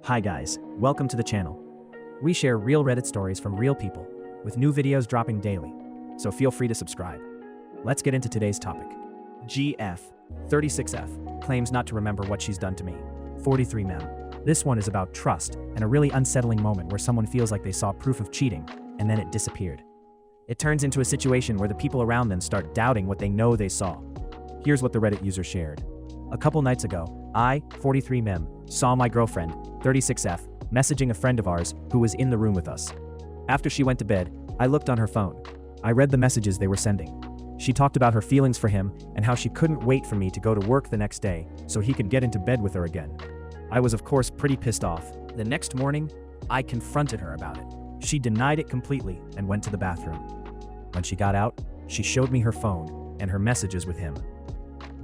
Hi guys, welcome to the channel. We share real Reddit stories from real people, with new videos dropping daily, so feel free to subscribe. Let's get into today's topic. GF, 36F, claims not to remember what she's done to me. 43 mem. This one is about trust and a really unsettling moment where someone feels like they saw proof of cheating, and then it disappeared. It turns into a situation where the people around them start doubting what they know they saw. Here's what the Reddit user shared. A couple nights ago, I, 43 mem, saw my girlfriend, 36F, messaging a friend of ours who was in the room with us. After she went to bed, I looked on her phone. I read the messages they were sending. She talked about her feelings for him and how she couldn't wait for me to go to work the next day so he could get into bed with her again. I was of course pretty pissed off. The next morning, I confronted her about it. She denied it completely and went to the bathroom. When she got out, she showed me her phone and her messages with him.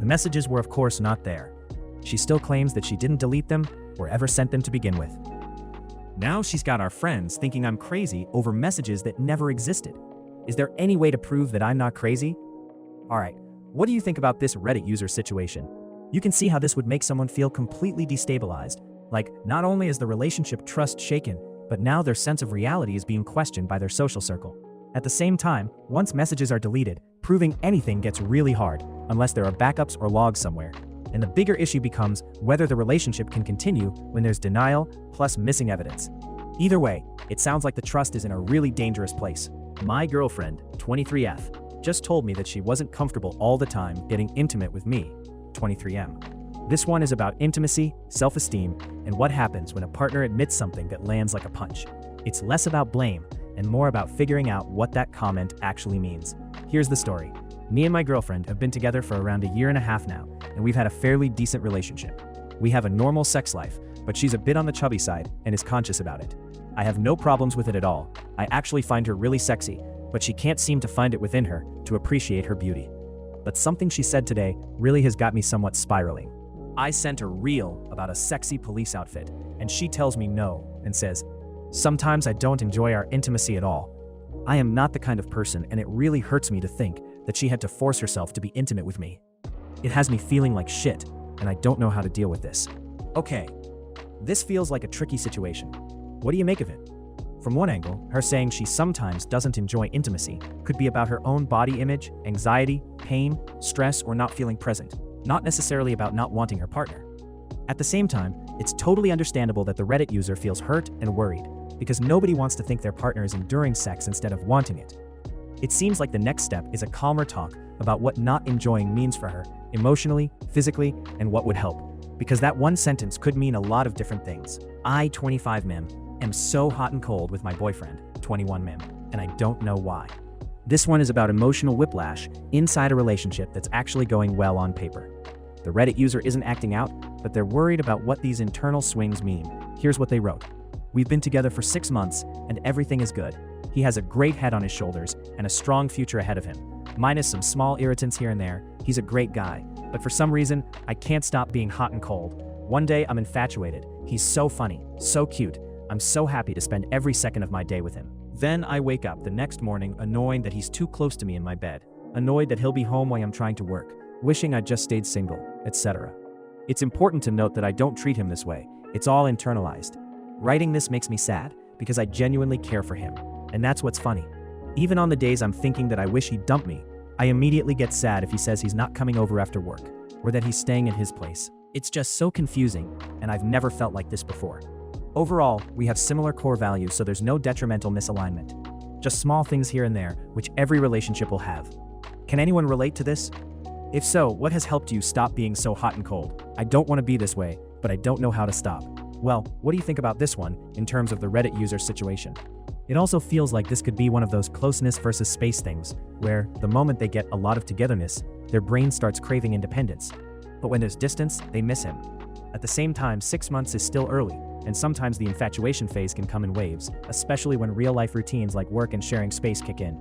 The messages were of course not there. She still claims that she didn't delete them or ever sent them to begin with. Now she's got our friends thinking I'm crazy over messages that never existed. Is there any way to prove that I'm not crazy? Alright, what do you think about this Reddit user situation? You can see how this would make someone feel completely destabilized. Like, not only is the relationship trust shaken, but now their sense of reality is being questioned by their social circle. At the same time, once messages are deleted, proving anything gets really hard, unless there are backups or logs somewhere. And the bigger issue becomes whether the relationship can continue when there's denial plus missing evidence. Either way, it sounds like the trust is in a really dangerous place. My girlfriend, 23F, just told me that she wasn't comfortable all the time getting intimate with me, 23M. This one is about intimacy, self-esteem, and what happens when a partner admits something that lands like a punch. It's less about blame and more about figuring out what that comment actually means. Here's the story. Me and my girlfriend have been together for around a year and a half now, and we've had a fairly decent relationship. We have a normal sex life, but she's a bit on the chubby side and is conscious about it. I have no problems with it at all. I actually find her really sexy, but she can't seem to find it within her to appreciate her beauty. But something she said today really has got me somewhat spiraling. I sent a reel about a sexy police outfit, and she tells me no and says, "Sometimes I don't enjoy our intimacy at all." I am not the kind of person, and it really hurts me to think that she had to force herself to be intimate with me. It has me feeling like shit, and I don't know how to deal with this. Okay, this feels like a tricky situation. What do you make of it? From one angle, her saying she sometimes doesn't enjoy intimacy could be about her own body image, anxiety, pain, stress, or not feeling present, not necessarily about not wanting her partner. At the same time, it's totally understandable that the Reddit user feels hurt and worried, because nobody wants to think their partner is enduring sex instead of wanting it. It seems like the next step is a calmer talk about what not enjoying means for her, emotionally, physically, and what would help, because that one sentence could mean a lot of different things. I, 25 mem, am so hot and cold with my boyfriend, 21 mem, and I don't know why. This one is about emotional whiplash inside a relationship that's actually going well on paper. The Reddit user isn't acting out, but they're worried about what these internal swings mean. Here's what they wrote. We've been together for 6 months, and everything is good. He has a great head on his shoulders and a strong future ahead of him. Minus some small irritants here and there, he's a great guy. But for some reason, I can't stop being hot and cold. One day I'm infatuated. He's so funny, so cute. I'm so happy to spend every second of my day with him. Then I wake up the next morning annoyed that he's too close to me in my bed, annoyed that he'll be home while I'm trying to work, wishing I'd just stayed single, etc. It's important to note that I don't treat him this way. It's all internalized. Writing this makes me sad because I genuinely care for him. And that's what's funny. Even on the days I'm thinking that I wish he'd dump me, I immediately get sad if he says he's not coming over after work, or that he's staying at his place. It's just so confusing, and I've never felt like this before. Overall, we have similar core values, so there's no detrimental misalignment. Just small things here and there, which every relationship will have. Can anyone relate to this? If so, what has helped you stop being so hot and cold? I don't want to be this way, but I don't know how to stop. Well, what do you think about this one in terms of the Reddit user situation? It also feels like this could be one of those closeness versus space things, where the moment they get a lot of togetherness, their brain starts craving independence. But when there's distance, they miss him. At the same time, 6 months is still early, and sometimes the infatuation phase can come in waves, especially when real-life routines like work and sharing space kick in.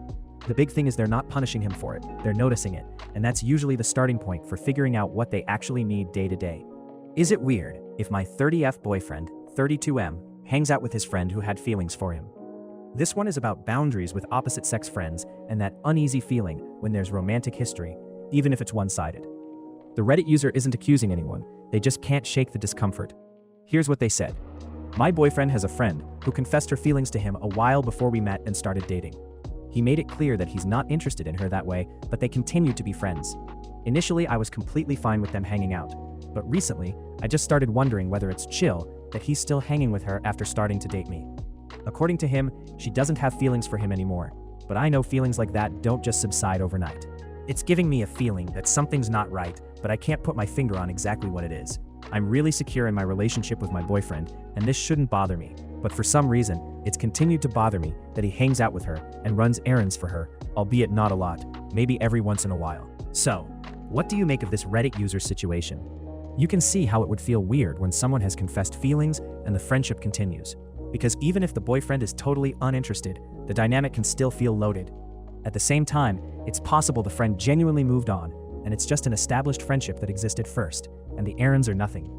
The big thing is they're not punishing him for it, they're noticing it, and that's usually the starting point for figuring out what they actually need day to day. Is it weird if my 30F boyfriend, 32M, hangs out with his friend who had feelings for him? This one is about boundaries with opposite-sex friends and that uneasy feeling when there's romantic history, even if it's one-sided. The Reddit user isn't accusing anyone, they just can't shake the discomfort. Here's what they said. My boyfriend has a friend who confessed her feelings to him a while before we met and started dating. He made it clear that he's not interested in her that way, but they continued to be friends. Initially, I was completely fine with them hanging out, but recently, I just started wondering whether it's chill that he's still hanging with her after starting to date me. According to him, she doesn't have feelings for him anymore, but I know feelings like that don't just subside overnight. It's giving me a feeling that something's not right, but I can't put my finger on exactly what it is. I'm really secure in my relationship with my boyfriend, and this shouldn't bother me, but for some reason, it's continued to bother me that he hangs out with her and runs errands for her, albeit not a lot, maybe every once in a while. So, what do you make of this Reddit user's situation? You can see how it would feel weird when someone has confessed feelings and the friendship continues, because even if the boyfriend is totally uninterested, the dynamic can still feel loaded. At the same time, it's possible the friend genuinely moved on, and it's just an established friendship that existed first, and the errands are nothing.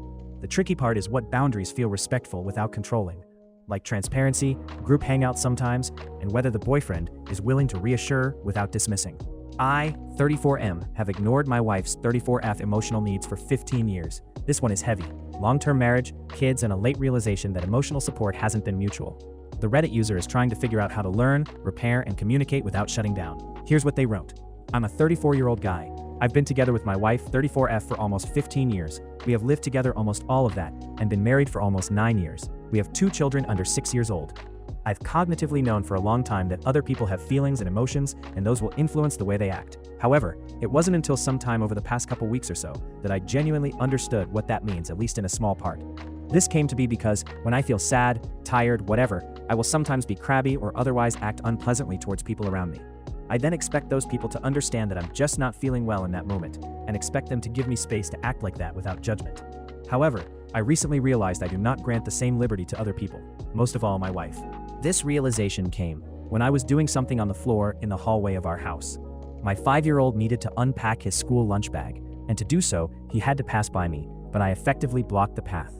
The tricky part is what boundaries feel respectful without controlling, like transparency, group hangouts sometimes, and whether the boyfriend is willing to reassure without dismissing. I, 34M, have ignored my wife's 34F emotional needs for 15 years. This one is heavy. Long-term marriage, kids, and a late realization that emotional support hasn't been mutual. The Reddit user is trying to figure out how to learn, repair, and communicate without shutting down. Here's what they wrote. I'm a 34-year-old guy. I've been together with my wife, 34F, for almost 15 years. We have lived together almost all of that, and been married for almost 9 years. We have 2 children under 6 years old. I've cognitively known for a long time that other people have feelings and emotions, and those will influence the way they act. However, it wasn't until some time over the past couple weeks or so that I genuinely understood what that means, at least in a small part. This came to be because when I feel sad, tired, whatever, I will sometimes be crabby or otherwise act unpleasantly towards people around me. I then expect those people to understand that I'm just not feeling well in that moment, and expect them to give me space to act like that without judgment. However, I recently realized I do not grant the same liberty to other people, most of all my wife. This realization came when I was doing something on the floor in the hallway of our house. My 5-year-old needed to unpack his school lunch bag, and to do so, he had to pass by me, but I effectively blocked the path.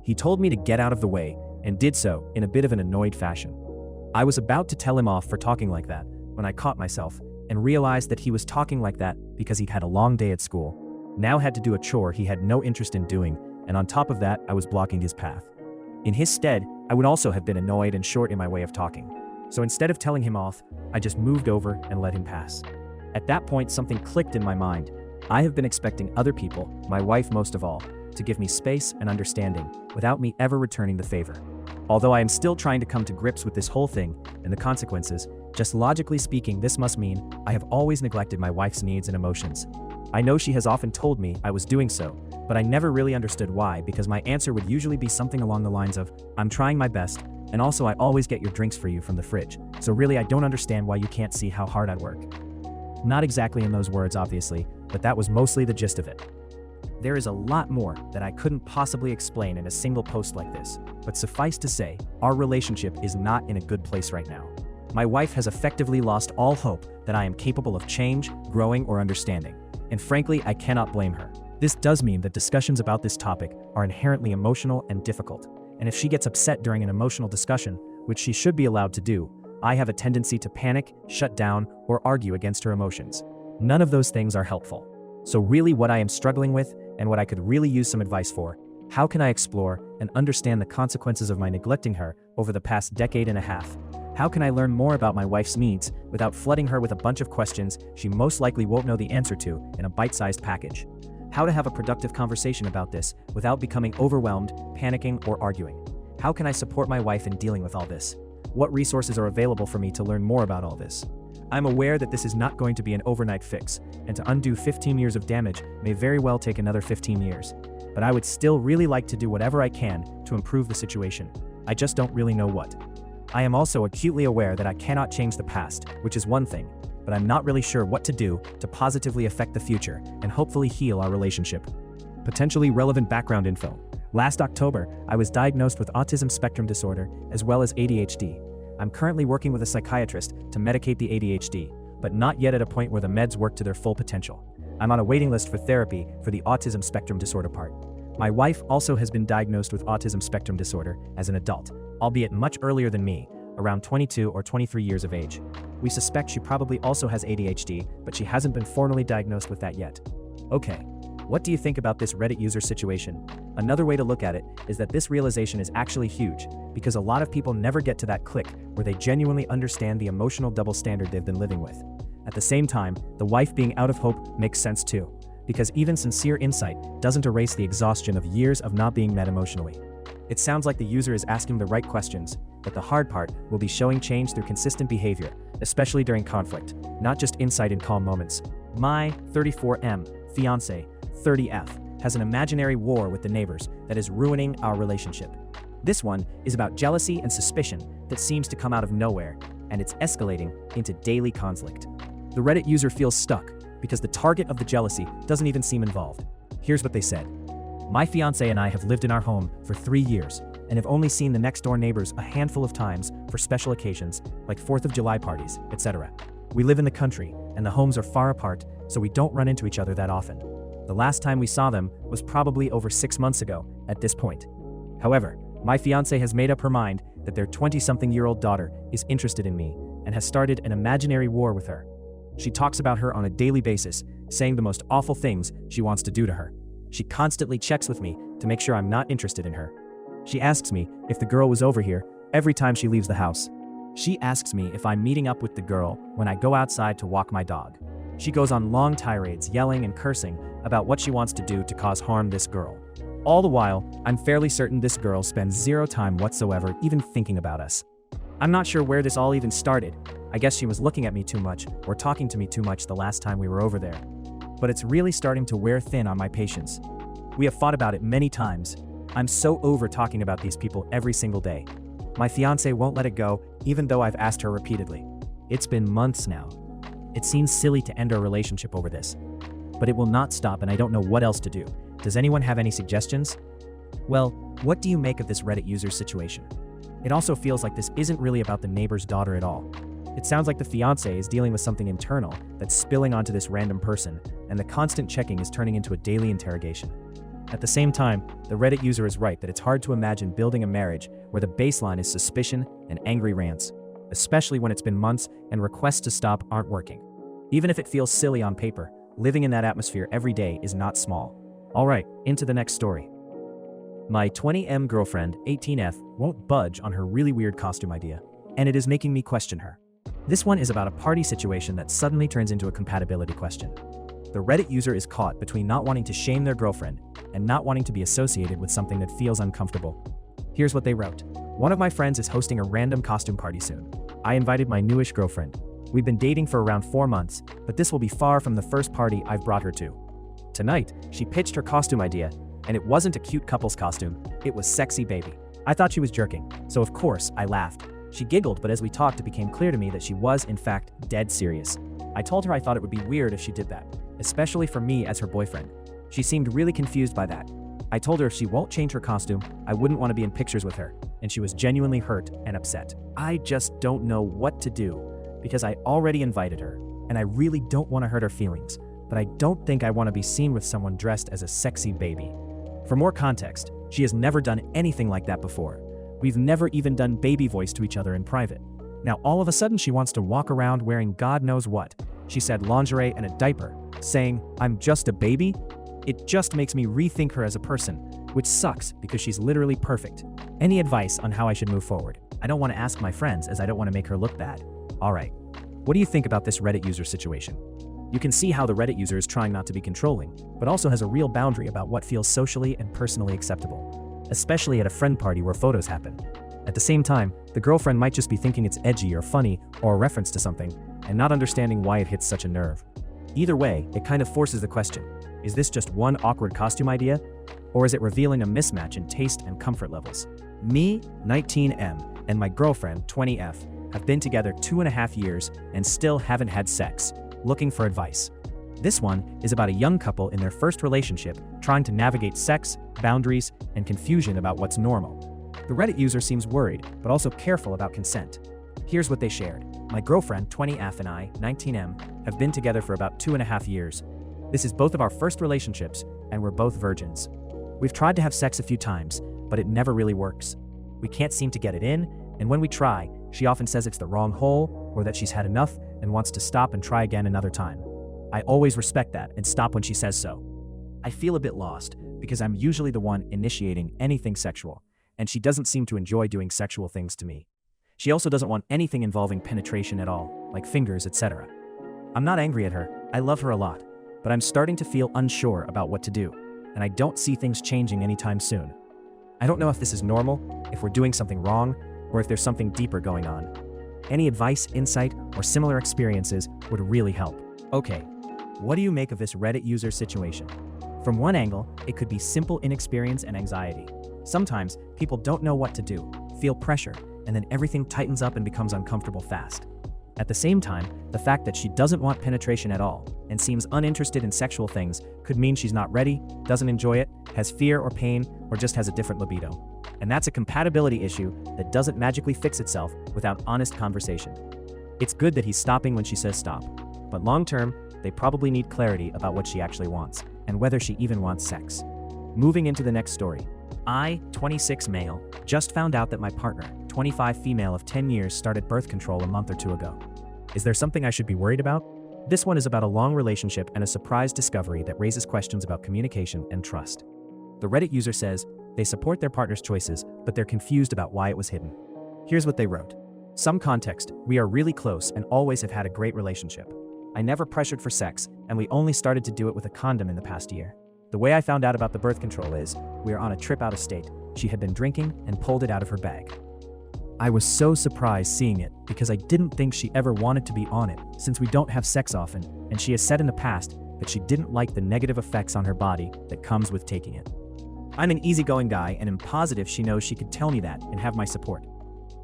He told me to get out of the way, and did so in a bit of an annoyed fashion. I was about to tell him off for talking like that when I caught myself and realized that he was talking like that because he'd had a long day at school, now had to do a chore he had no interest in doing, and on top of that, I was blocking his path. In his stead, I would also have been annoyed and short in my way of talking. So instead of telling him off, I just moved over and let him pass. At that point, something clicked in my mind. I have been expecting other people, my wife most of all, to give me space and understanding without me ever returning the favor. Although I am still trying to come to grips with this whole thing and the consequences, just logically speaking, this must mean I have always neglected my wife's needs and emotions. I know she has often told me I was doing so, but I never really understood why, because my answer would usually be something along the lines of, I'm trying my best, and also I always get your drinks for you from the fridge, so really I don't understand why you can't see how hard I work. Not exactly in those words, obviously, but that was mostly the gist of it. There is a lot more that I couldn't possibly explain in a single post like this, but suffice to say, our relationship is not in a good place right now. My wife has effectively lost all hope that I am capable of change, growing, or understanding, and frankly, I cannot blame her. This does mean that discussions about this topic are inherently emotional and difficult, and if she gets upset during an emotional discussion, which she should be allowed to do, I have a tendency to panic, shut down, or argue against her emotions. None of those things are helpful. So really what I am struggling with, and what I could really use some advice for, how can I explore and understand the consequences of my neglecting her over the past decade and a half? How can I learn more about my wife's needs without flooding her with a bunch of questions she most likely won't know the answer to in a bite-sized package? How to have a productive conversation about this without becoming overwhelmed, panicking, or arguing? How can I support my wife in dealing with all this? What resources are available for me to learn more about all this? I'm aware that this is not going to be an overnight fix, and to undo 15 years of damage may very well take another 15 years. But I would still really like to do whatever I can to improve the situation. I just don't really know what. I am also acutely aware that I cannot change the past, which is one thing, but I'm not really sure what to do to positively affect the future and hopefully heal our relationship. Potentially relevant background info. Last October, I was diagnosed with autism spectrum disorder as well as ADHD. I'm currently working with a psychiatrist to medicate the ADHD, but not yet at a point where the meds work to their full potential. I'm on a waiting list for therapy for the autism spectrum disorder part. My wife also has been diagnosed with autism spectrum disorder as an adult, albeit much earlier than me, around 22 or 23 years of age. We suspect she probably also has ADHD, but she hasn't been formally diagnosed with that yet. Okay, What do you think about this Reddit user situation? Another way to look at it is that this realization is actually huge, because a lot of people never get to that click where they genuinely understand the emotional double standard they've been living with. At the same time, the wife being out of hope makes sense too, because even sincere insight doesn't erase the exhaustion of years of not being met emotionally. It sounds like the user is asking the right questions, but the hard part will be showing change through consistent behavior, especially during conflict, not just insight in calm moments. My 34M fiance 30F has an imaginary war with the neighbors that is ruining our relationship. This one is about jealousy and suspicion that seems to come out of nowhere, and it's escalating into daily conflict. The Reddit user feels stuck because the target of the jealousy doesn't even seem involved. Here's what they said. My fiance and I have lived in our home for 3 years and have only seen the next door neighbors a handful of times for special occasions like 4th of July parties, etc. We live in the country and the homes are far apart, so we don't run into each other that often. The last time we saw them was probably over 6 months ago at this point. However, my fiance has made up her mind that their 20-something-year-old daughter is interested in me and has started an imaginary war with her. She talks about her on a daily basis, saying the most awful things she wants to do to her. She constantly checks with me to make sure I'm not interested in her. She asks me if the girl was over here every time she leaves the house. She asks me if I'm meeting up with the girl when I go outside to walk my dog. She goes on long tirades yelling and cursing about what she wants to do to cause harm this girl. All the while, I'm fairly certain this girl spends zero time whatsoever even thinking about us. I'm not sure where this all even started. I guess she was looking at me too much or talking to me too much the last time we were over there. But it's really starting to wear thin on my patience. We have fought about it many times. I'm so over talking about these people every single day. My fiance won't let it go, even though I've asked her repeatedly. It's been months now. It seems silly to end our relationship over this, but it will not stop and I don't know what else to do. Does anyone have any suggestions? Well, what do you make of this Reddit user's situation? It also feels like this isn't really about the neighbor's daughter at all. It sounds like the fiancé is dealing with something internal that's spilling onto this random person, and the constant checking is turning into a daily interrogation. At the same time, the Reddit user is right that it's hard to imagine building a marriage where the baseline is suspicion and angry rants, especially when it's been months and requests to stop aren't working. Even if it feels silly on paper, living in that atmosphere every day is not small. Alright, into the next story. My 20M girlfriend, 18F, won't budge on her really weird costume idea, and it is making me question her. This one is about a party situation that suddenly turns into a compatibility question. The Reddit user is caught between not wanting to shame their girlfriend and not wanting to be associated with something that feels uncomfortable. Here's what they wrote. One of my friends is hosting a random costume party soon. I invited my newish girlfriend. We've been dating for around 4 months, but this will be far from the first party I've brought her to. Tonight, she pitched her costume idea, and it wasn't a cute couple's costume, it was sexy baby. I thought she was jerking, so of course I laughed. She giggled, but as we talked it became clear to me that she was, in fact, dead serious. I told her I thought it would be weird if she did that, especially for me as her boyfriend. She seemed really confused by that. I told her if she won't change her costume, I wouldn't want to be in pictures with her, and she was genuinely hurt and upset. I just don't know what to do, because I already invited her, and I really don't want to hurt her feelings, but I don't think I want to be seen with someone dressed as a sexy baby. For more context, she has never done anything like that before. We've never even done baby voice to each other in private. Now all of a sudden she wants to walk around wearing God knows what. She said lingerie and a diaper, saying, "I'm just a baby?" It just makes me rethink her as a person, which sucks because she's literally perfect. Any advice on how I should move forward? I don't want to ask my friends as I don't want to make her look bad. Alright, what do you think about this Reddit user situation? You can see how the Reddit user is trying not to be controlling, but also has a real boundary about what feels socially and personally acceptable, especially at a friend party where photos happen. At the same time, the girlfriend might just be thinking it's edgy or funny or a reference to something, and not understanding why it hits such a nerve. Either way, it kind of forces the question, is this just one awkward costume idea? Or is it revealing a mismatch in taste and comfort levels? Me, 19M, and my girlfriend, 20F, have been together 2.5 years and still haven't had sex. Looking for advice. This one is about a young couple in their first relationship trying to navigate sex, boundaries, and confusion about what's normal. The Reddit user seems worried, but also careful about consent. Here's what they shared. My girlfriend, 20F, and I, 19M, have been together for about 2.5 years. This is both of our first relationships, and we're both virgins. We've tried to have sex a few times, but it never really works. We can't seem to get it in, and when we try, she often says it's the wrong hole, or that she's had enough and wants to stop and try again another time. I always respect that and stop when she says so. I feel a bit lost because I'm usually the one initiating anything sexual, and she doesn't seem to enjoy doing sexual things to me. She also doesn't want anything involving penetration at all, like fingers, etc. I'm not angry at her, I love her a lot, but I'm starting to feel unsure about what to do, and I don't see things changing anytime soon. I don't know if this is normal, if we're doing something wrong, or if there's something deeper going on. Any advice, insight, or similar experiences would really help. Okay, what do you make of this Reddit user situation? From one angle, it could be simple inexperience and anxiety. Sometimes, people don't know what to do, feel pressure, and then everything tightens up and becomes uncomfortable fast. At the same time, the fact that she doesn't want penetration at all and seems uninterested in sexual things could mean she's not ready, doesn't enjoy it, has fear or pain, or just has a different libido. And that's a compatibility issue that doesn't magically fix itself without honest conversation. It's good that he's stopping when she says stop, but long-term, they probably need clarity about what she actually wants and whether she even wants sex. Moving into the next story. I, 26 male, just found out that my partner, 25 female of 10 years, started birth control a month or two ago. Is there something I should be worried about? This one is about a long relationship and a surprise discovery that raises questions about communication and trust. The Reddit user says they support their partner's choices, but they're confused about why it was hidden. Here's what they wrote. Some context: we are really close and always have had a great relationship. I never pressured for sex, and we only started to do it with a condom in the past year. The way I found out about the birth control is, we were on a trip out of state. She had been drinking and pulled it out of her bag. I was so surprised seeing it because I didn't think she ever wanted to be on it since we don't have sex often, and she has said in the past that she didn't like the negative effects on her body that comes with taking it. I'm an easygoing guy and am positive she knows she could tell me that and have my support.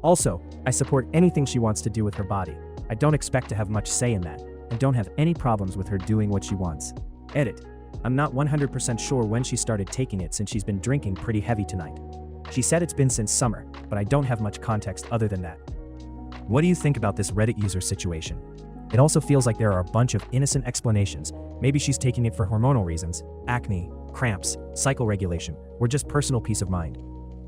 Also, I support anything she wants to do with her body. I don't expect to have much say in that, and don't have any problems with her doing what she wants. Edit. I'm not 100% sure when she started taking it since she's been drinking pretty heavy tonight. She said it's been since summer, but I don't have much context other than that. What do you think about this Reddit user situation? It also feels like there are a bunch of innocent explanations. Maybe she's taking it for hormonal reasons, acne, cramps, cycle regulation, or just personal peace of mind.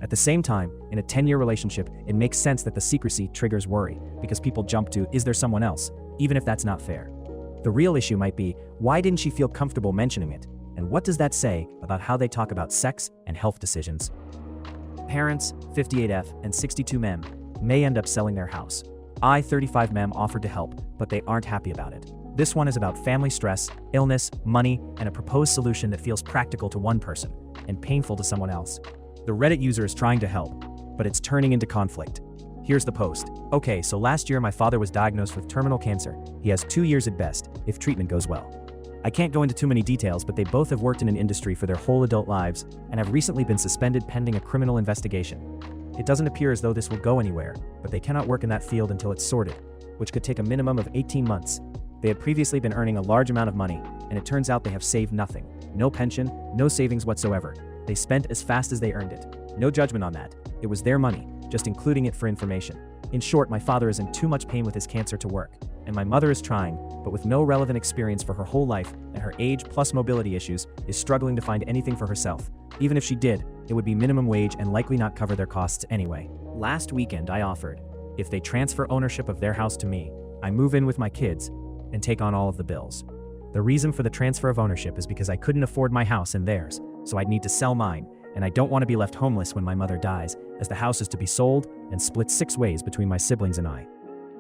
At the same time, in a 10-year relationship, it makes sense that the secrecy triggers worry because people jump to, is there someone else, even if that's not fair. The real issue might be, why didn't she feel comfortable mentioning it? And what does that say about how they talk about sex and health decisions? Parents, 58F and 62 mem, may end up selling their house. I, 35 mem, offered to help, but they aren't happy about it. This one is about family stress, illness, money, and a proposed solution that feels practical to one person and painful to someone else. The Reddit user is trying to help, but it's turning into conflict. Here's the post. Okay, so last year my father was diagnosed with terminal cancer. He has 2 years at best, if treatment goes well. I can't go into too many details, but they both have worked in an industry for their whole adult lives and have recently been suspended pending a criminal investigation. It doesn't appear as though this will go anywhere, but they cannot work in that field until it's sorted, which could take a minimum of 18 months. They had previously been earning a large amount of money, and it turns out they have saved nothing. No pension, no savings whatsoever. They spent as fast as they earned it. No judgment on that. It was their money, just including it for information. In short, my father is in too much pain with his cancer to work, and my mother is trying, but with no relevant experience for her whole life and her age plus mobility issues, is struggling to find anything for herself. Even if she did, it would be minimum wage and likely not cover their costs anyway. Last weekend I offered, if they transfer ownership of their house to me, I move in with my kids and take on all of the bills. The reason for the transfer of ownership is because I couldn't afford my house and theirs, so I'd need to sell mine, and I don't want to be left homeless when my mother dies, as the house is to be sold and split 6 ways between my siblings and I.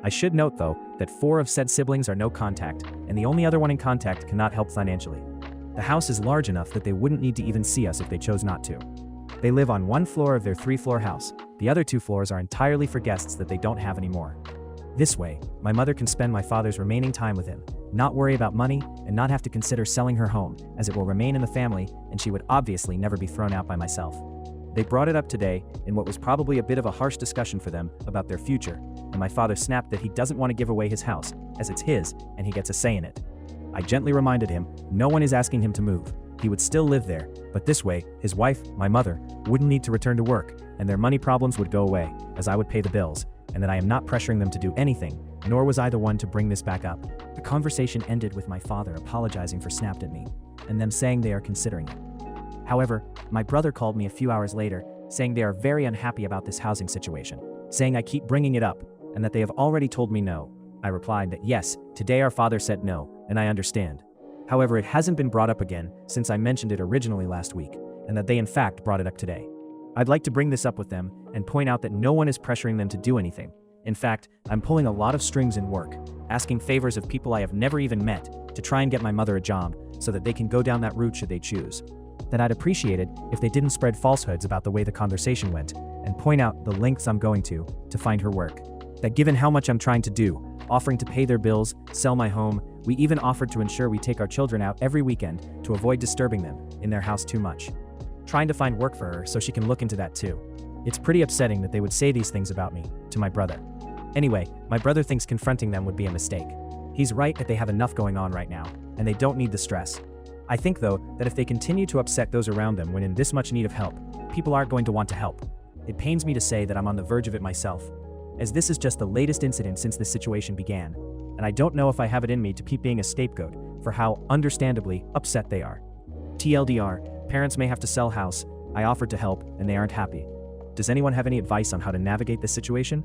I should note, though, that 4 of said siblings are no contact, and the only other one in contact cannot help financially. The house is large enough that they wouldn't need to even see us if they chose not to. They live on 1 floor of their 3-floor house. The other 2 floors are entirely for guests that they don't have anymore. This way, my mother can spend my father's remaining time with him, not worry about money, and not have to consider selling her home, as it will remain in the family, and she would obviously never be thrown out by myself. They brought it up today in what was probably a bit of a harsh discussion for them about their future, and my father snapped that he doesn't want to give away his house, as it's his, and he gets a say in it. I gently reminded him, no one is asking him to move. He would still live there, but this way, his wife, my mother, wouldn't need to return to work, and their money problems would go away, as I would pay the bills, and that I am not pressuring them to do anything, nor was I the one to bring this back up. The conversation ended with my father apologizing for snapped at me, and them saying they are considering it. However, my brother called me a few hours later, saying they are very unhappy about this housing situation, saying I keep bringing it up, and that they have already told me no. I replied that yes, today our father said no, and I understand. However, it hasn't been brought up again since I mentioned it originally last week, and that they in fact brought it up today. I'd like to bring this up with them and point out that no one is pressuring them to do anything. In fact, I'm pulling a lot of strings in work, asking favors of people I have never even met to try and get my mother a job so that they can go down that route should they choose. Then I'd appreciate it if they didn't spread falsehoods about the way the conversation went and point out the lengths I'm going to find her work. That given how much I'm trying to do, offering to pay their bills, sell my home, we even offered to ensure we take our children out every weekend to avoid disturbing them in their house too much. Trying to find work for her so she can look into that too. It's pretty upsetting that they would say these things about me to my brother. Anyway, my brother thinks confronting them would be a mistake. He's right that they have enough going on right now, and they don't need the stress. I think though that if they continue to upset those around them when in this much need of help, people aren't going to want to help. It pains me to say that I'm on the verge of it myself, as this is just the latest incident since this situation began, and I don't know if I have it in me to keep being a scapegoat for how understandably upset they are. TLDR, parents may have to sell house. I offered to help and they aren't happy. Does anyone have any advice on how to navigate this situation?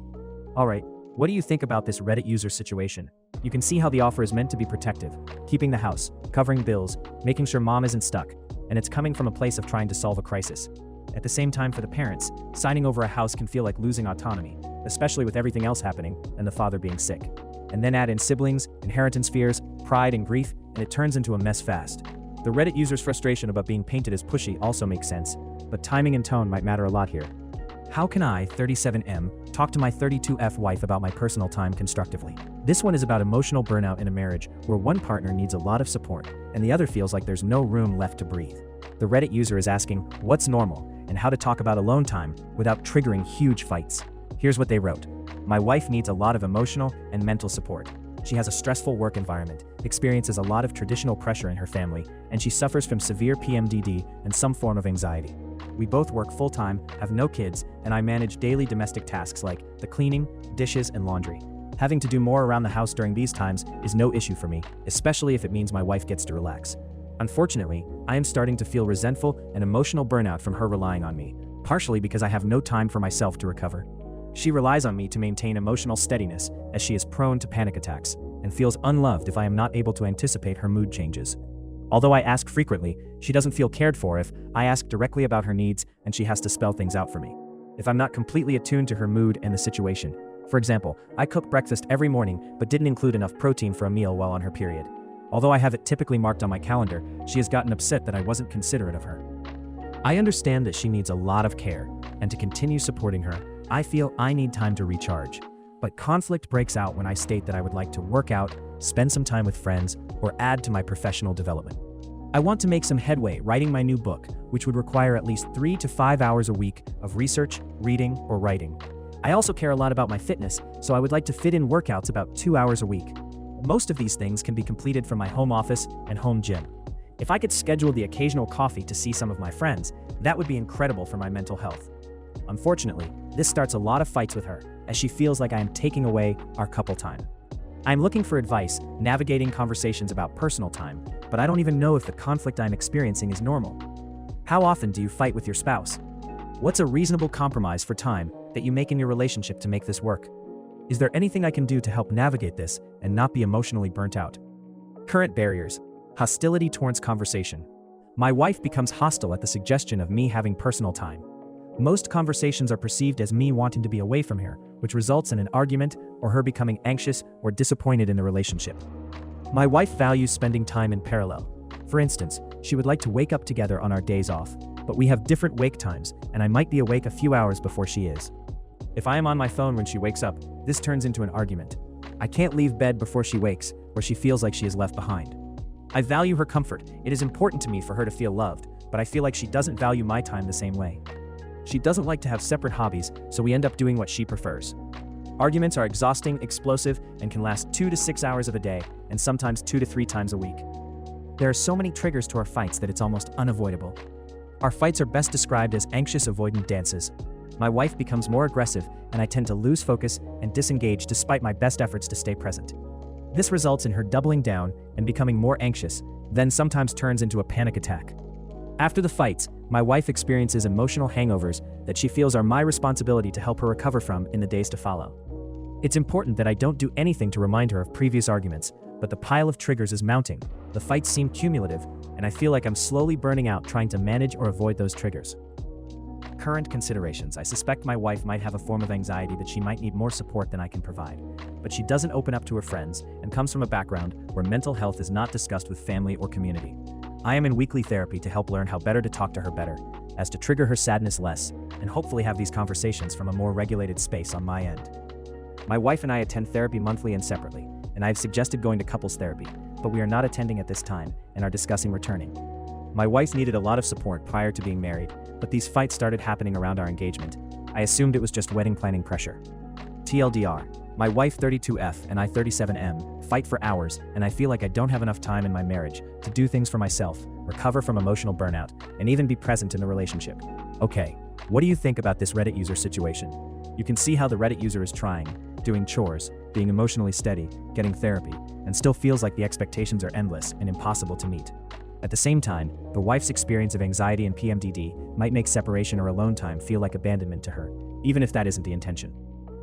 Alright, what do you think about this Reddit user situation? You can see how the offer is meant to be protective, keeping the house, covering bills, making sure mom isn't stuck, and it's coming from a place of trying to solve a crisis. At the same time, for the parents, signing over a house can feel like losing autonomy, especially with everything else happening and the father being sick. And then add in siblings, inheritance fears, pride and grief, and it turns into a mess fast. The Reddit user's frustration about being painted as pushy also makes sense, but timing and tone might matter a lot here. How can I, 37M, talk to my 32F wife about my personal time constructively? This one is about emotional burnout in a marriage where one partner needs a lot of support and the other feels like there's no room left to breathe. The Reddit user is asking what's normal and how to talk about alone time without triggering huge fights. Here's what they wrote. My wife needs a lot of emotional and mental support. She has a stressful work environment, experiences a lot of traditional pressure in her family, and she suffers from severe PMDD and some form of anxiety. We both work full-time, have no kids, and I manage daily domestic tasks like the cleaning, dishes, and laundry. Having to do more around the house during these times is no issue for me, especially if it means my wife gets to relax. Unfortunately, I am starting to feel resentful and emotional burnout from her relying on me, partially because I have no time for myself to recover. She relies on me to maintain emotional steadiness as she is prone to panic attacks and feels unloved if I am not able to anticipate her mood changes. Although I ask frequently, she doesn't feel cared for if I ask directly about her needs and she has to spell things out for me. If I'm not completely attuned to her mood and the situation. For example, I cook breakfast every morning but didn't include enough protein for a meal while on her period. Although I have it typically marked on my calendar, she has gotten upset that I wasn't considerate of her. I understand that she needs a lot of care, and to continue supporting her, I feel I need time to recharge. But conflict breaks out when I state that I would like to work out, spend some time with friends, or add to my professional development. I want to make some headway writing my new book, which would require at least 3 to 5 hours a week of research, reading, or writing. I also care a lot about my fitness, so I would like to fit in workouts about 2 hours a week. Most of these things can be completed from my home office and home gym. If I could schedule the occasional coffee to see some of my friends, that would be incredible for my mental health. Unfortunately, this starts a lot of fights with her, as she feels like I am taking away our couple time. I'm looking for advice, navigating conversations about personal time, but I don't even know if the conflict I'm experiencing is normal. How often do you fight with your spouse? What's a reasonable compromise for time that you make in your relationship to make this work? Is there anything I can do to help navigate this and not be emotionally burnt out? Current barriers. Hostility towards conversation. My wife becomes hostile at the suggestion of me having personal time. Most conversations are perceived as me wanting to be away from her, which results in an argument or her becoming anxious or disappointed in the relationship. My wife values spending time in parallel. For instance, she would like to wake up together on our days off, but we have different wake times, and I might be awake a few hours before she is. If I am on my phone when she wakes up, this turns into an argument. I can't leave bed before she wakes, or she feels like she is left behind. I value her comfort. It is important to me for her to feel loved, but I feel like she doesn't value my time the same way. She doesn't like to have separate hobbies, so we end up doing what she prefers. Arguments are exhausting, explosive, and can last 2 to 6 hours of a day, and sometimes 2 to 3 times a week. There are so many triggers to our fights that it's almost unavoidable. Our fights are best described as anxious avoidant dances. My wife becomes more aggressive, and I tend to lose focus and disengage despite my best efforts to stay present. This results in her doubling down and becoming more anxious, then sometimes turns into a panic attack. After the fights, my wife experiences emotional hangovers that she feels are my responsibility to help her recover from in the days to follow. It's important that I don't do anything to remind her of previous arguments, but the pile of triggers is mounting. The fights seem cumulative, and I feel like I'm slowly burning out trying to manage or avoid those triggers. Current considerations. I suspect my wife might have a form of anxiety that she might need more support than I can provide, but she doesn't open up to her friends and comes from a background where mental health is not discussed with family or community. I am in weekly therapy to help learn how better to talk to her better, as to trigger her sadness less, and hopefully have these conversations from a more regulated space on my end. My wife and I attend therapy monthly and separately, and I have suggested going to couples therapy, but we are not attending at this time and are discussing returning. My wife needed a lot of support prior to being married, but these fights started happening around our engagement. I assumed it was just wedding planning pressure. TLDR, my wife 32F and I 37M fight for hours, and I feel like I don't have enough time in my marriage to do things for myself, recover from emotional burnout, and even be present in the relationship. Okay, what do you think about this Reddit user situation? You can see how the Reddit user is trying, doing chores, being emotionally steady, getting therapy, and still feels like the expectations are endless and impossible to meet. At the same time, the wife's experience of anxiety and PMDD might make separation or alone time feel like abandonment to her, even if that isn't the intention.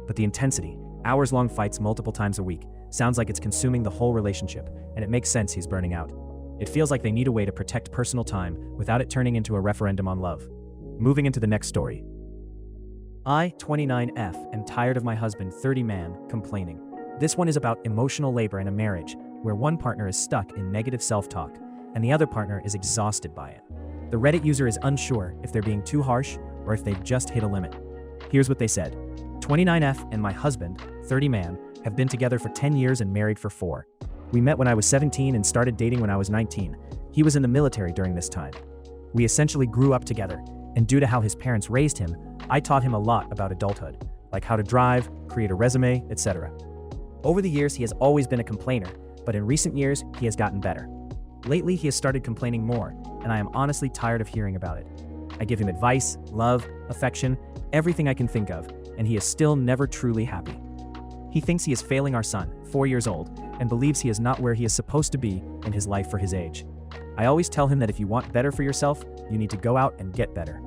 But the intensity, hours-long fights multiple times a week, sounds like it's consuming the whole relationship, and it makes sense he's burning out. It feels like they need a way to protect personal time without it turning into a referendum on love. Moving into the next story. I, 29F, am tired of my husband, 30-man, complaining. This one is about emotional labor in a marriage where one partner is stuck in negative self-talk and the other partner is exhausted by it. The Reddit user is unsure if they're being too harsh or if they've just hit a limit. Here's what they said. 29F and my husband, 30-man, have been together for 10 years and married for 4. We met when I was 17 and started dating when I was 19. He was in the military during this time. We essentially grew up together, and due to how his parents raised him, I taught him a lot about adulthood, like how to drive, create a resume, etc. Over the years, he has always been a complainer, but in recent years, he has gotten better. Lately, he has started complaining more, and I am honestly tired of hearing about it. I give him advice, love, affection, everything I can think of, and he is still never truly happy. He thinks he is failing our son, 4 years old, and believes he is not where he is supposed to be in his life for his age. I always tell him that if you want better for yourself, you need to go out and get better.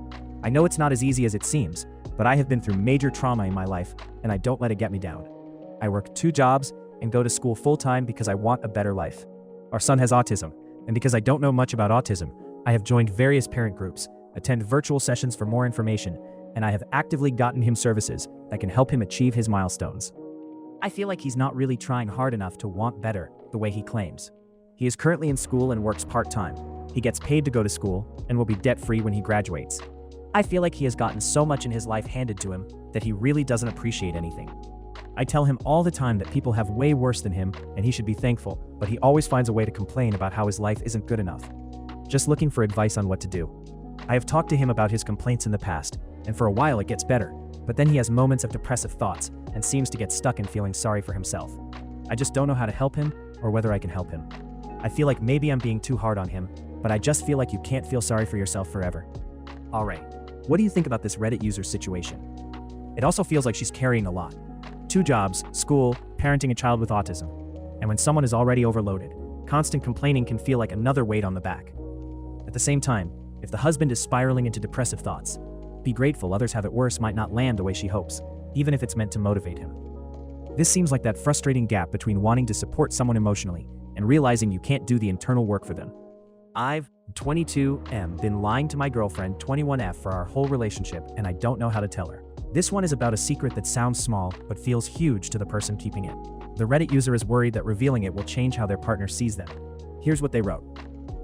I know it's not as easy as it seems, but I have been through major trauma in my life, and I don't let it get me down. I work 2 jobs and go to school full-time because I want a better life. Our son has autism, and because I don't know much about autism, I have joined various parent groups, attend virtual sessions for more information, and I have actively gotten him services that can help him achieve his milestones. I feel like he's not really trying hard enough to want better the way he claims. He is currently in school and works part-time. He gets paid to go to school and will be debt-free when he graduates. I feel like he has gotten so much in his life handed to him that he really doesn't appreciate anything. I tell him all the time that people have way worse than him and he should be thankful, but he always finds a way to complain about how his life isn't good enough. Just looking for advice on what to do. I have talked to him about his complaints in the past, and for a while it gets better, but then he has moments of depressive thoughts and seems to get stuck in feeling sorry for himself. I just don't know how to help him or whether I can help him. I feel like maybe I'm being too hard on him, but I just feel like you can't feel sorry for yourself forever. Alright, what do you think about this Reddit user's situation? It also feels like she's carrying a lot. 2 jobs, school, parenting a child with autism. And when someone is already overloaded, constant complaining can feel like another weight on the back. At the same time, if the husband is spiraling into depressive thoughts, be grateful others have it worse might not land the way she hopes, even if it's meant to motivate him. This seems like that frustrating gap between wanting to support someone emotionally and realizing you can't do the internal work for them. I've, 22M, been lying to my girlfriend, 21F, for our whole relationship, and I don't know how to tell her. This one is about a secret that sounds small but feels huge to the person keeping it. The Reddit user is worried that revealing it will change how their partner sees them. Here's what they wrote.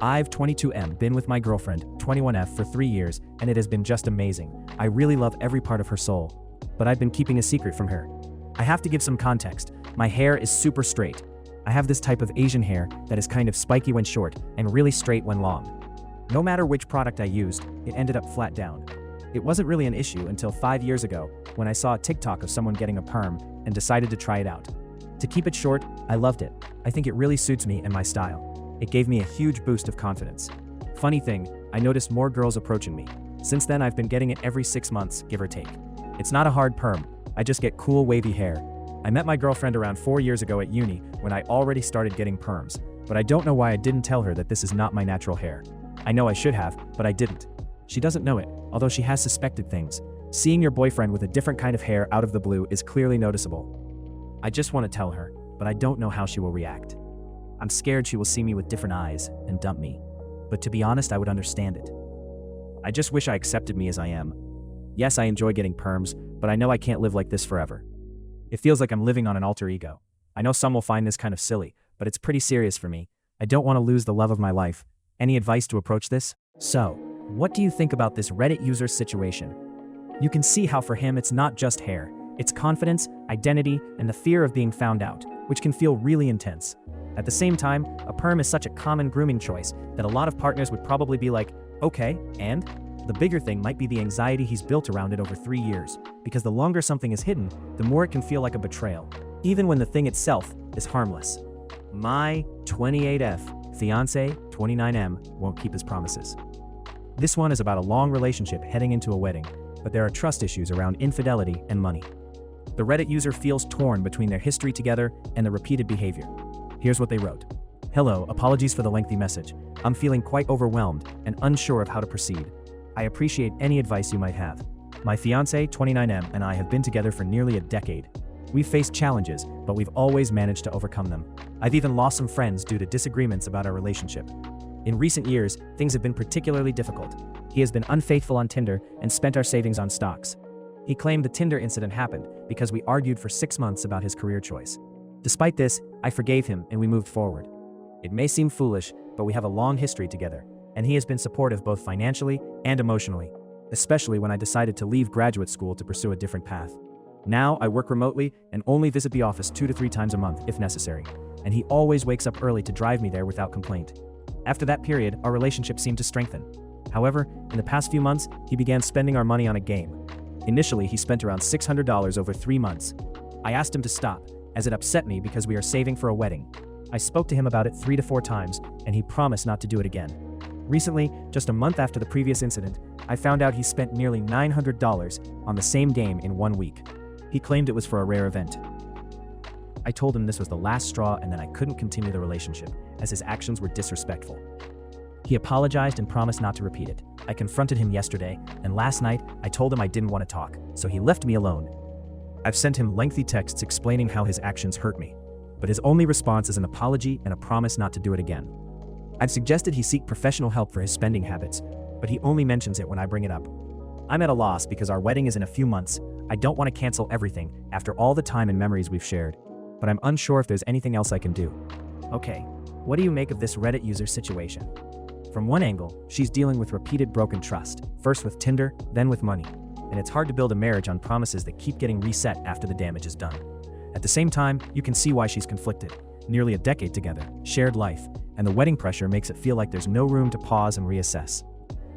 I've, 22M, been with my girlfriend, 21F, for 3 years, and it has been just amazing. I really love every part of her soul. But I've been keeping a secret from her. I have to give some context. My hair is super straight. I have this type of Asian hair that is kind of spiky when short and really straight when long. No matter which product I used, it ended up flat down. It wasn't really an issue until 5 years ago when I saw a TikTok of someone getting a perm and decided to try it out. To keep it short, I loved it. I think it really suits me and my style. It gave me a huge boost of confidence. Funny thing, I noticed more girls approaching me. Since then, I've been getting it every 6 months, give or take. It's not a hard perm, I just get cool wavy hair. I met my girlfriend around 4 years ago at uni when I already started getting perms, but I don't know why I didn't tell her that this is not my natural hair. I know I should have, but I didn't. She doesn't know it, although she has suspected things. Seeing your boyfriend with a different kind of hair out of the blue is clearly noticeable. I just want to tell her, but I don't know how she will react. I'm scared she will see me with different eyes and dump me. But to be honest, I would understand it. I just wish I accepted me as I am. Yes, I enjoy getting perms, but I know I can't live like this forever. It feels like I'm living on an alter ego. I know some will find this kind of silly, but it's pretty serious for me. I don't want to lose the love of my life. Any advice to approach this? So, what do you think about this Reddit user's situation? You can see how for him it's not just hair. It's confidence, identity, and the fear of being found out, which can feel really intense. At the same time, a perm is such a common grooming choice that a lot of partners would probably be like, okay, and? The bigger thing might be the anxiety he's built around it over 3 years, because the longer something is hidden, the more it can feel like a betrayal, even when the thing itself is harmless. My 28F fiance 29M won't keep his promises. This one is about a long relationship heading into a wedding, but there are trust issues around infidelity and money. The Reddit user feels torn between their history together and the repeated behavior. Here's what they wrote. Hello, apologies for the lengthy message. I'm feeling quite overwhelmed and unsure of how to proceed. I appreciate any advice you might have. My fiancé, 29M, and I have been together for nearly a decade. We've faced challenges, but we've always managed to overcome them. I've even lost some friends due to disagreements about our relationship. In recent years, things have been particularly difficult. He has been unfaithful on Tinder and spent our savings on stocks. He claimed the Tinder incident happened because we argued for 6 months about his career choice. Despite this, I forgave him and we moved forward. It may seem foolish, but we have a long history together, and he has been supportive both financially and emotionally, especially when I decided to leave graduate school to pursue a different path. Now I work remotely and only visit the office 2 to 3 times a month if necessary, and he always wakes up early to drive me there without complaint. After that period, our relationship seemed to strengthen. However, in the past few months, he began spending our money on a game. Initially, he spent around $600 over 3 months. I asked him to stop, as it upset me because we are saving for a wedding. I spoke to him about it 3 to 4 times, and he promised not to do it again. Recently, just a month after the previous incident, I found out he spent nearly $900 on the same game in 1 week. He claimed it was for a rare event. I told him this was the last straw and that I couldn't continue the relationship, as his actions were disrespectful. He apologized and promised not to repeat it. I confronted him yesterday, and last night I told him I didn't want to talk, so he left me alone. I've sent him lengthy texts explaining how his actions hurt me, but his only response is an apology and a promise not to do it again. I've suggested he seek professional help for his spending habits, but he only mentions it when I bring it up. I'm at a loss because our wedding is in a few months. I don't want to cancel everything after all the time and memories we've shared, but I'm unsure if there's anything else I can do. Okay, what do you make of this Reddit user's situation? From one angle, she's dealing with repeated broken trust, first with Tinder, then with money, and it's hard to build a marriage on promises that keep getting reset after the damage is done. At the same time, you can see why she's conflicted. Nearly a decade together, shared life, and the wedding pressure makes it feel like there's no room to pause and reassess.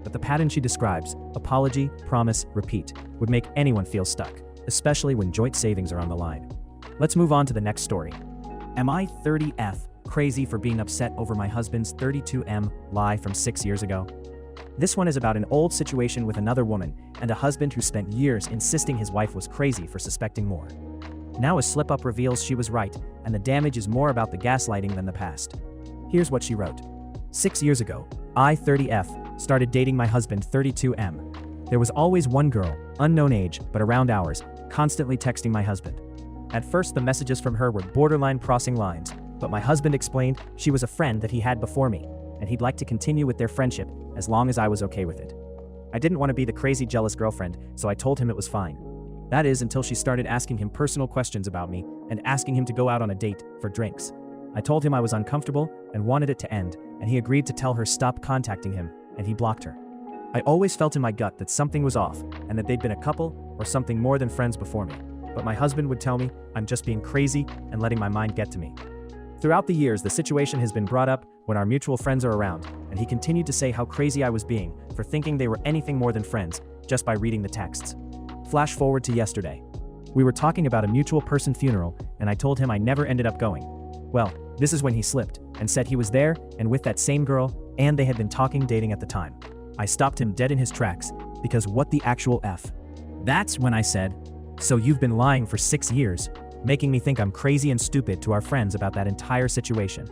But the pattern she describes, apology, promise, repeat, would make anyone feel stuck, especially when joint savings are on the line. Let's move on to the next story. Am I 30F crazy for being upset over my husband's 32M lie from 6 years ago? This one is about an old situation with another woman and a husband who spent years insisting his wife was crazy for suspecting more. Now a slip-up reveals she was right, and the damage is more about the gaslighting than the past. Here's what she wrote. 6 years ago, I, 30F, started dating my husband, 32M. There was always one girl, unknown age, but around ours, constantly texting my husband. At first, the messages from her were borderline crossing lines, but my husband explained she was a friend that he had before me, and he'd like to continue with their friendship as long as I was okay with it. I didn't want to be the crazy jealous girlfriend, so I told him it was fine. That is until she started asking him personal questions about me and asking him to go out on a date for drinks. I told him I was uncomfortable and wanted it to end, and he agreed to tell her stop contacting him, and he blocked her. I always felt in my gut that something was off and that they'd been a couple or something more than friends before me, but my husband would tell me I'm just being crazy and letting my mind get to me. Throughout the years, the situation has been brought up when our mutual friends are around, and he continued to say how crazy I was being for thinking they were anything more than friends just by reading the texts. Flash forward to yesterday. We were talking about a mutual person funeral, and I told him I never ended up going. Well, this is when he slipped and said he was there and with that same girl, and they had been dating at the time. I stopped him dead in his tracks because what the actual F? That's when I said, so you've been lying for 6 years, making me think I'm crazy and stupid to our friends about that entire situation.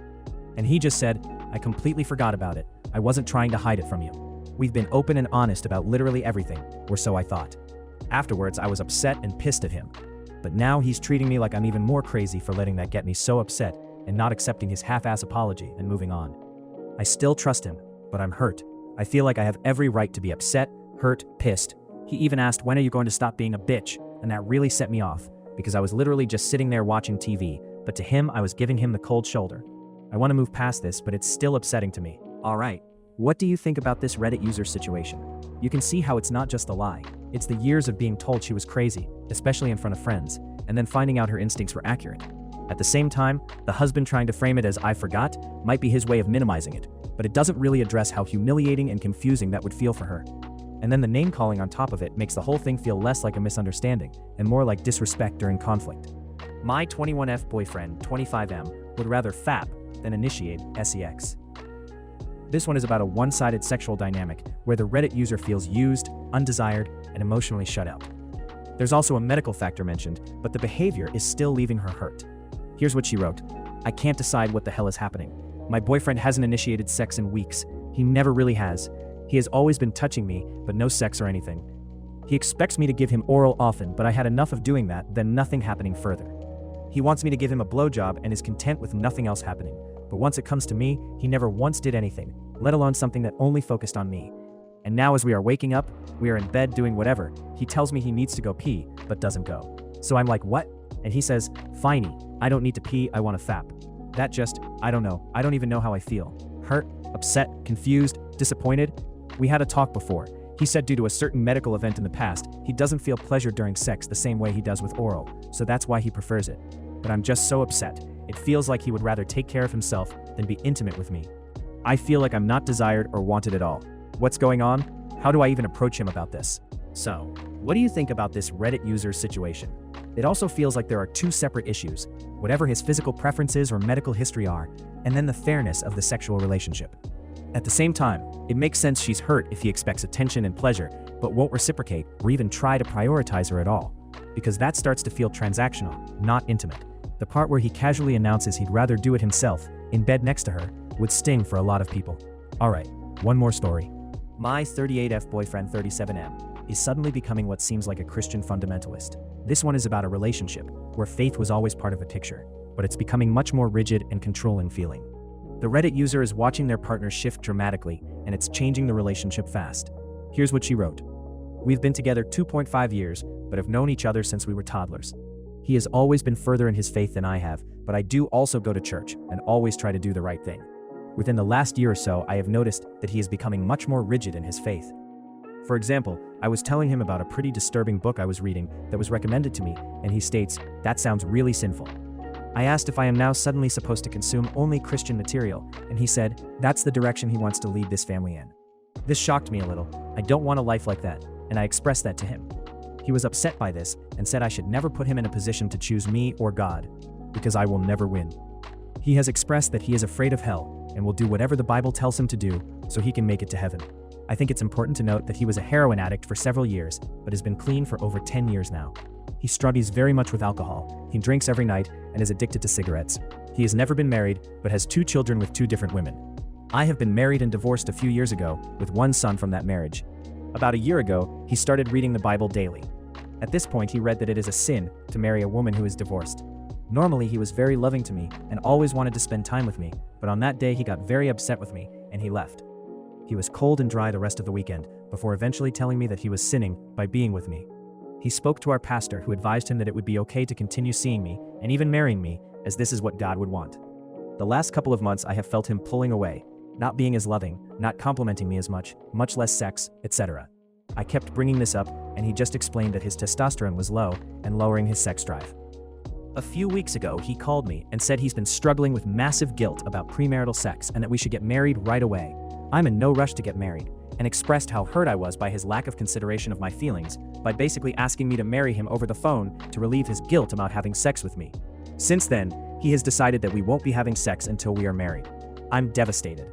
And he just said, I completely forgot about it. I wasn't trying to hide it from you. We've been open and honest about literally everything, or so I thought. Afterwards, I was upset and pissed at him. But now he's treating me like I'm even more crazy for letting that get me so upset and not accepting his half-ass apology and moving on. I still trust him, but I'm hurt. I feel like I have every right to be upset, hurt, pissed. He even asked, "When are you going to stop being a bitch?" And that really set me off, because I was literally just sitting there watching TV, but to him, I was giving him the cold shoulder. I want to move past this, but it's still upsetting to me. Alright, what do you think about this Reddit user situation? You can see how it's not just a lie. It's the years of being told she was crazy, especially in front of friends, and then finding out her instincts were accurate. At the same time, the husband trying to frame it as "I forgot" might be his way of minimizing it, but it doesn't really address how humiliating and confusing that would feel for her. And then the name calling on top of it makes the whole thing feel less like a misunderstanding and more like disrespect during conflict. My 21F boyfriend, 25M, would rather FAP than initiate sex. This one is about a one-sided sexual dynamic where the Reddit user feels used, undesired, and emotionally shut out. There's also a medical factor mentioned, but the behavior is still leaving her hurt. Here's what she wrote. "I can't decide what the hell is happening. My boyfriend hasn't initiated sex in weeks. He never really has. He has always been touching me, but no sex or anything. He expects me to give him oral often, but I had enough of doing that, then nothing happening further. He wants me to give him a blowjob and is content with nothing else happening. But once it comes to me, he never once did anything, let alone something that only focused on me. And now as we are waking up, we are in bed doing whatever, he tells me he needs to go pee, but doesn't go. So I'm like, what? And he says, "Finey, I don't need to pee, I want to fap." That just, I don't know, I don't even know how I feel. Hurt, upset, confused, disappointed? We had a talk before. He said due to a certain medical event in the past, he doesn't feel pleasure during sex the same way he does with oral, so that's why he prefers it. But I'm just so upset. It feels like he would rather take care of himself than be intimate with me. I feel like I'm not desired or wanted at all. What's going on? How do I even approach him about this? So, what do you think about this Reddit user's situation? It also feels like there are two separate issues, whatever his physical preferences or medical history are, and then the fairness of the sexual relationship. At the same time, it makes sense she's hurt if he expects attention and pleasure, but won't reciprocate or even try to prioritize her at all, because that starts to feel transactional, not intimate. The part where he casually announces he'd rather do it himself, in bed next to her, would sting for a lot of people. Alright, one more story. My 38F boyfriend 37M is suddenly becoming what seems like a Christian fundamentalist. This one is about a relationship where faith was always part of the picture, but it's becoming much more rigid and controlling feeling. The Reddit user is watching their partner shift dramatically, and it's changing the relationship fast. Here's what she wrote. "We've been together 2.5 years, but have known each other since we were toddlers. He has always been further in his faith than I have, but I do also go to church and always try to do the right thing. Within the last year or so, I have noticed that he is becoming much more rigid in his faith. For example, I was telling him about a pretty disturbing book I was reading that was recommended to me, and he states, 'That sounds really sinful.' I asked if I am now suddenly supposed to consume only Christian material, and he said, that's the direction he wants to lead this family in. This shocked me a little. I don't want a life like that, and I expressed that to him. He was upset by this and said I should never put him in a position to choose me or God, because I will never win. He has expressed that he is afraid of hell and will do whatever the Bible tells him to do so he can make it to heaven. I think it's important to note that he was a heroin addict for several years, but has been clean for over 10 years now. He struggles very much with alcohol, he drinks every night, and is addicted to cigarettes. He has never been married, but has 2 children with 2 different women. I have been married and divorced a few years ago, with 1 son from that marriage. About a year ago, he started reading the Bible daily. At this point, he read that it is a sin to marry a woman who is divorced. Normally, he was very loving to me and always wanted to spend time with me, but on that day he got very upset with me, and he left. He was cold and dry the rest of the weekend, before eventually telling me that he was sinning by being with me. He spoke to our pastor, who advised him that it would be okay to continue seeing me, and even marrying me, as this is what God would want. The last couple of months I have felt him pulling away, not being as loving, not complimenting me as much less sex, etc. I kept bringing this up, and he just explained that his testosterone was low and lowering his sex drive. A few weeks ago, he called me and said he's been struggling with massive guilt about premarital sex and that we should get married right away. I'm in no rush to get married, and expressed how hurt I was by his lack of consideration of my feelings, by basically asking me to marry him over the phone to relieve his guilt about having sex with me. Since then, he has decided that we won't be having sex until we are married. I'm devastated.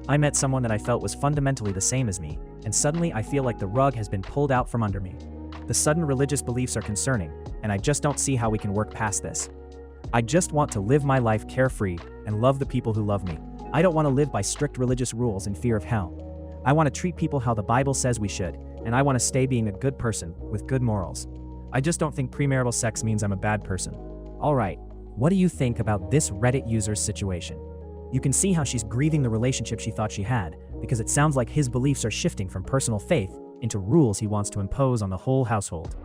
I met someone that I felt was fundamentally the same as me, and suddenly I feel like the rug has been pulled out from under me. The sudden religious beliefs are concerning, and I just don't see how we can work past this. I just want to live my life carefree and love the people who love me. I don't want to live by strict religious rules in fear of hell. I want to treat people how the Bible says we should, and I want to stay being a good person with good morals. I just don't think premarital sex means I'm a bad person. Alright, What do you think about this Reddit user's situation? You can see how she's grieving the relationship she thought she had, because it sounds like his beliefs are shifting from personal faith into rules he wants to impose on the whole household.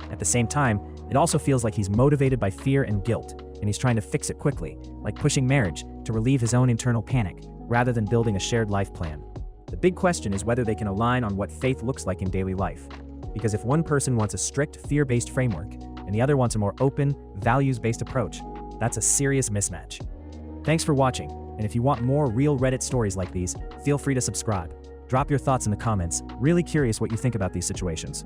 At the same time, it also feels like he's motivated by fear and guilt, and he's trying to fix it quickly, like pushing marriage to relieve his own internal panic, rather than building a shared life plan. The big question is whether they can align on what faith looks like in daily life. Because if one person wants a strict, fear-based framework, and the other wants a more open, values-based approach, that's a serious mismatch. Thanks for watching, and if you want more real Reddit stories like these, feel free to subscribe. Drop your thoughts in the comments. Really curious what you think about these situations.